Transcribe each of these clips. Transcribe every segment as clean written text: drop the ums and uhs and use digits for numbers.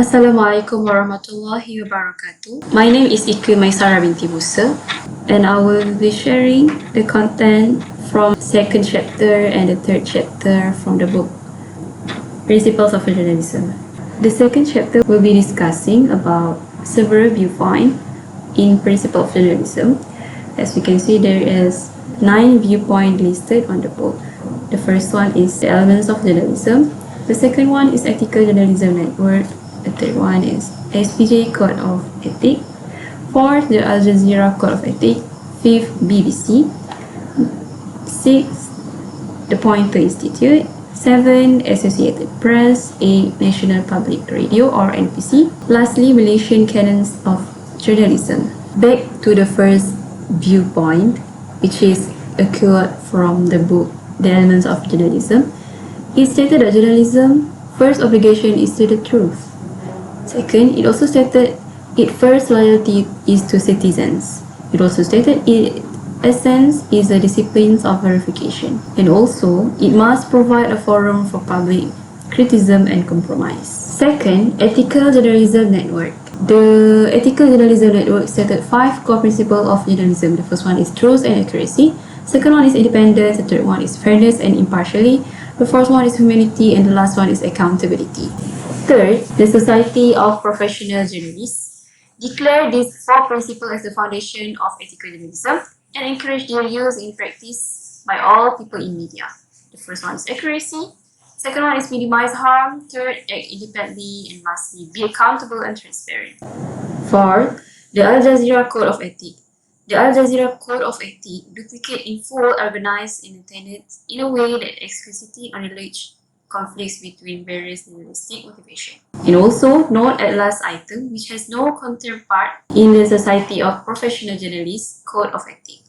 Assalamualaikum warahmatullahi wabarakatuh. My name is Ikri Maisara binti Musa, and I will be sharing the content from second chapter and the third chapter from the book Principles of Journalism. The second chapter will be discussing about several viewpoints in Principles of Journalism. As we can see, there is 9 viewpoints listed on the book. The first one is the elements of journalism. The second one is ethical journalism network. The third one is SPJ Code of Ethics. Fourth, the Al Jazeera Code of Ethics. Fifth, BBC. Sixth, the Poynter Institute. 7. Associated Press. 8. National Public Radio or NPC. Lastly, Malaysian Canons of Journalism. Back to the first viewpoint, which is a quote from the book The Elements of Journalism. It stated that journalism's first obligation is to the truth. Second, it also stated its first loyalty is to citizens. It also stated its essence is the disciplines of verification. And also, it must provide a forum for public criticism and compromise. Second, Ethical Journalism Network. The Ethical Journalism Network stated 5 core principles of journalism. The first one is truth and accuracy. Second one is independence. The third one is fairness and impartiality. The fourth one is humanity, and the last one is accountability. Third, the Society of Professional Journalists declare these 4 principles as the foundation of ethical journalism and encourage their use in practice by all people in media. The first one is accuracy. Second one is minimize harm. Third, act independently. And lastly, be accountable and transparent. Fourth, the Al Jazeera Code of Ethics. The Al Jazeera Code of Ethics duplicate in full, organized and intended in a way that explicitly acknowledge conflicts between various journalistic motivation. And also, note at last item, which has no counterpart in the Society of Professional Journalists Code of Ethics.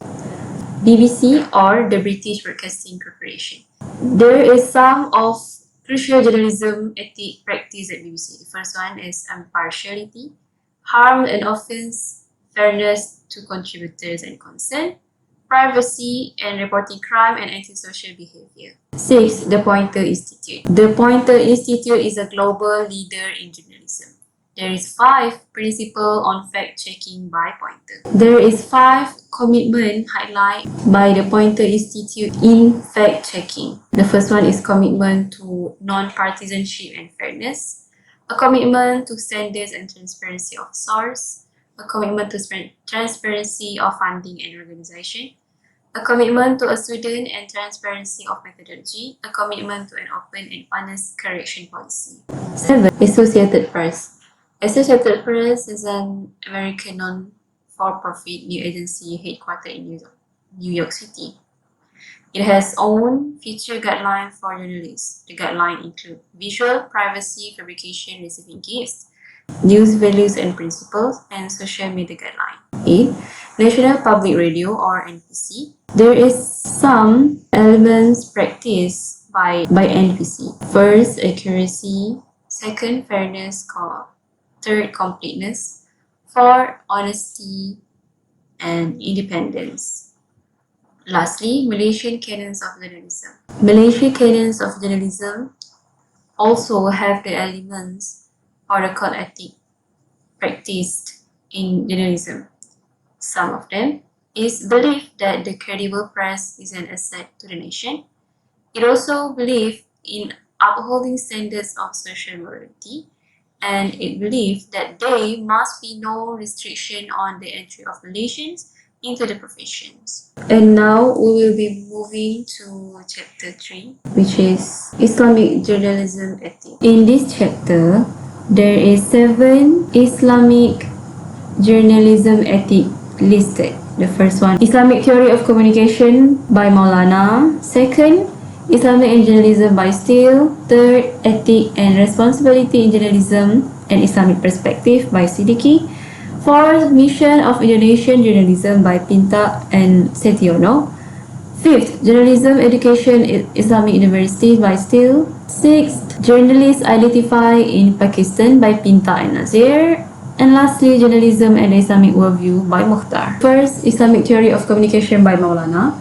BBC or the British Broadcasting Corporation. There is some of crucial journalism ethic practice at BBC. The first one is impartiality, harm and offense, fairness to contributors and concern, privacy and reporting crime and antisocial behavior. 6. The Poynter Institute. The Poynter Institute is a global leader in journalism. There is 5 principles on fact-checking by Poynter. There is 5 commitment highlighted by the Poynter Institute in fact-checking. The first one is commitment to non-partisanship and fairness, a commitment to standards and transparency of source, a commitment to transparency of funding and organization, a commitment to a student and transparency of methodology, a commitment to an open and honest correction policy. 7. Associated Press. Associated Press is an American non-for-profit news agency headquartered in New York City. It has own feature guideline for journalists. The guideline include visual, privacy, fabrication, receiving gifts, news values and principles, and social media guideline. 8. National Public Radio or NPC. There is some elements practiced by NPC. First, accuracy. Second, fairness. Third, completeness. Fourth, honesty and independence. Lastly, Malaysian Canons of Journalism. Malaysian Canons of Journalism also have the elements or the code ethic practiced in journalism. Some of them is belief that the credible press is an asset to the nation. It also believes in upholding standards of social morality, and it believes that there must be no restriction on the entry of Malaysians into the professions. And now we will be moving to chapter 3, which is Islamic Journalism Ethics. In this chapter, there is 7 Islamic journalism ethics listed. The first one, Islamic Theory of Communication by Maulana. Second, Islamic Journalism by Steele. Third, Ethic and Responsibility in Journalism and Islamic Perspective by Siddiqui. Fourth, Mission of Indonesian Journalism by Pinta and Setiono. Fifth, Journalism Education at Islamic University by Steele. Sixth, Journalists Identify in Pakistan by Pinta and Nazir. And lastly, Journalism and Islamic Worldview by Mukhtar. First, Islamic Theory of Communication by Maulana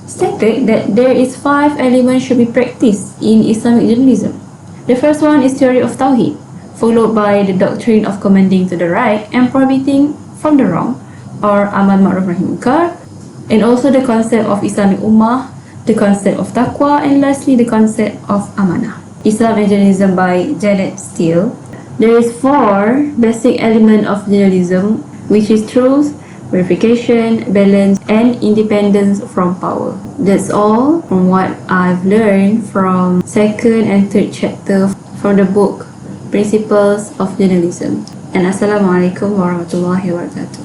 stated that there is 5 elements should be practiced in Islamic journalism. The first one is theory of Tawhid, followed by the doctrine of commanding to the right and prohibiting from the wrong, or Amar Ma'ruf Nahi Munkar, and also the concept of Islamic Ummah, the concept of Taqwa, and lastly the concept of Amanah. Islam and Journalism by Janet Steele. There is 4 basic elements of journalism, which is truth, verification, balance, and independence from power. That's all from what I've learned from 2nd and 3rd chapter from the book Principles of Journalism. And Assalamualaikum warahmatullahi wabarakatuh.